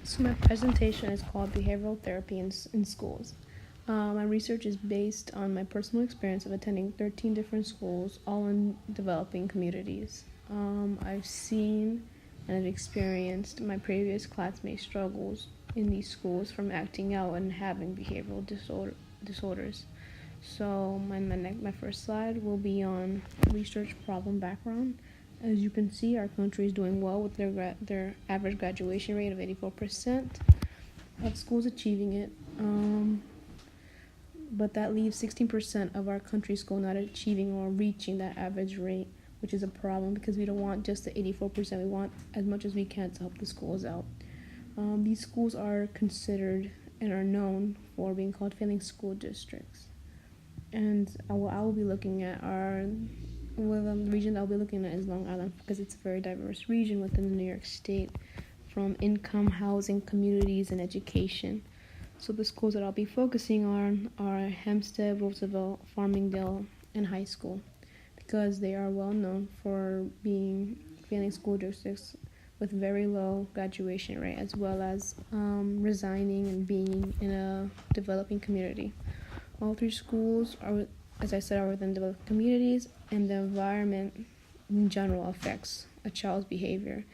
So my presentation is called Behavioral Therapy in Schools. My research is based on my personal experience of attending 13 different schools, all in developing communities. I've seen and I've experienced my previous classmates' struggles in these schools from acting out and having disorders. So my first slide will be on research problem background. As you can see, our country is doing well with their average graduation rate of 84% of schools achieving it. But that leaves 16% of our country's school not achieving or reaching that average rate, which is a problem because we don't want just the 84%. We want as much as we can to help the schools out. These schools are considered and are known for being called failing school districts. And what I will be looking at are the region I'll be looking at is Long Island because it's a very diverse region within the New York State, from income, housing, communities, and education. So the schools that I'll be focusing on are Hempstead, Roosevelt, Farmingdale, and High School because they are well known for being failing school districts with very low graduation rate, as well as resigning and being in a developing community. All three schools are, as I said, are within developed communities, and the environment in general affects a child's behavior,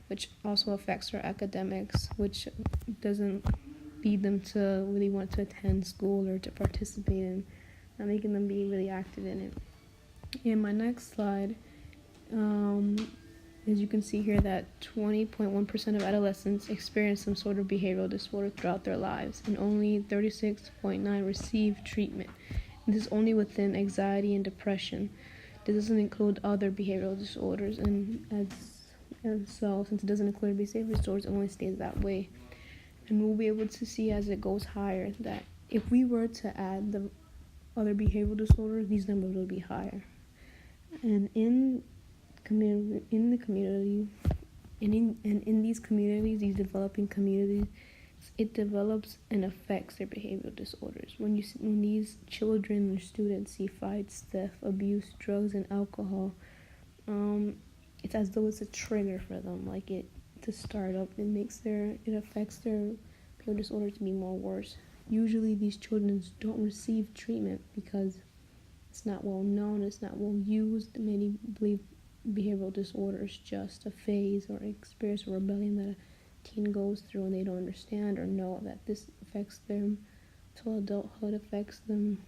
which also affects their academics, which doesn't lead them to really want to attend school or to participate in, not making them be really active in it. In my next slide, as you can see here, that 20.1% of adolescents experience some sort of behavioral disorder throughout their lives, and only 36.9% receive treatment. And this is only within anxiety and depression. This doesn't include other behavioral disorders, and so since it doesn't include behavioral disorders, it only stays that way. And we'll be able to see as it goes higher that if we were to add the other behavioral disorders, these numbers will be higher. And in the community, and in these communities, these developing communities, it develops and affects their behavioral disorders. When these children or students see fights, theft, abuse, drugs, and alcohol, it's as though it's a trigger for them, like it to start up. It affects their behavioral disorder to be more worse. Usually, these children don't receive treatment because it's not well known, it's not well used. Many believe behavioral disorder is just a phase or experience of rebellion that a teen goes through, and they don't understand or know that this affects them till adulthood, affects them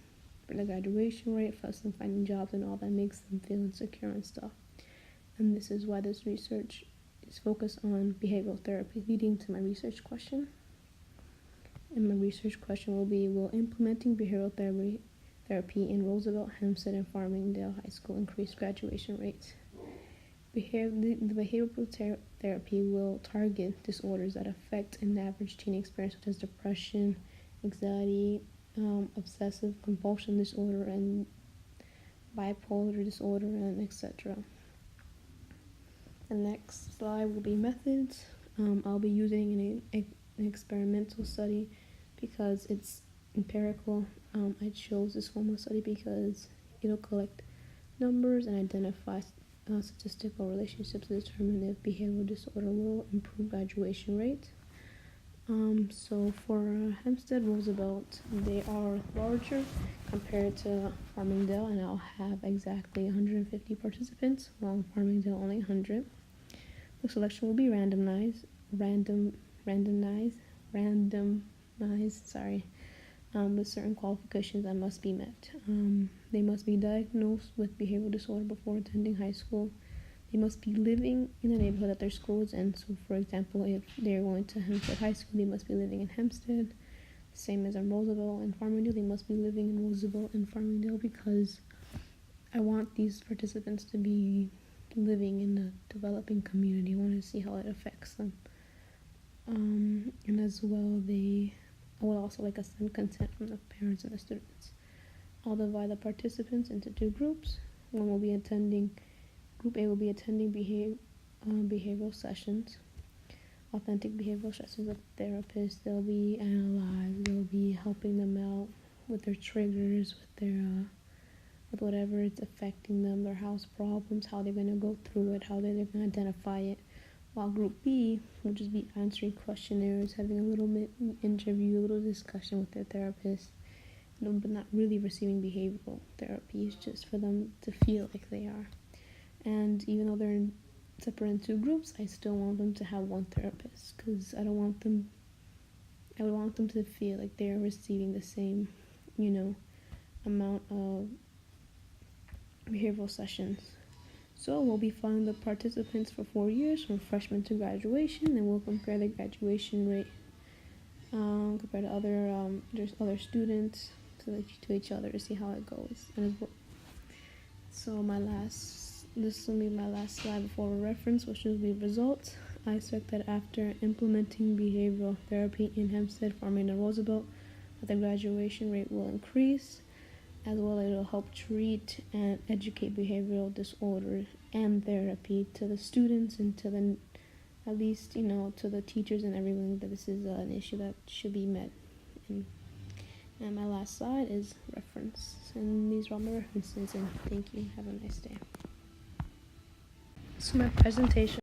for the graduation rate, affects them finding jobs and all that, makes them feel insecure and stuff. And this is why this research is focused on behavioral therapy, leading to my research question. And my research question will be, will implementing behavioral therapy in Roosevelt, Hempstead, and Farmingdale High School increase graduation rates? The behavioral therapy will target disorders that affect an average teen experience, such as depression, anxiety, obsessive compulsion disorder, and bipolar disorder, and etc. The next slide will be methods. I'll be using an experimental study because it's empirical. I chose this form of study because it'll collect numbers and identify statistical relationships to determine if behavioral disorder will improve graduation rate. So for Hempstead, Roosevelt, they are larger compared to Farmingdale, and I'll have exactly 150 participants, while Farmingdale only 100. The selection will be randomized, with certain qualifications that must be met. They must be diagnosed with behavioral disorder before attending high school. They must be living in the neighborhood that their school is in. So, for example, if they're going to Hempstead High School, they must be living in Hempstead. Same as in Roosevelt and Farmingdale, they must be living in Roosevelt and Farmingdale because I want these participants to be living in a developing community. I want to see how it affects them. And as well, I will also like to send consent from the parents and the students. I'll divide the participants into two groups. One will be attending, Group A will be attending behavioral sessions, authentic behavioral sessions with therapists. They'll be analyzed, they'll be helping them out with their triggers, with whatever it's affecting them, their house problems, how they're going to go through it, how they're going to identify it. while Group B will just be answering questionnaires, having a little bit interview, a little discussion with their therapist, but not really receiving behavioral therapy. It's just for them to feel like they are. And even though they're separate in two groups, I still want them to have one therapist, because I would want them to feel like they're receiving the same, amount of behavioral sessions. So we'll be following the participants for 4 years, from freshman to graduation, and we'll compare the graduation rate compared to other students to each other to see how it goes. So this will be my last slide before reference, which will be results. I expect that after implementing behavioral therapy in Hempstead, Farmington, and Roosevelt, the graduation rate will increase. As well, it will help treat and educate behavioral disorder and therapy to the students and to the, at least, to the teachers and everyone, that this is an issue that should be met. And my last slide is reference. And these are all my references, and thank you. Have a nice day. So my presentation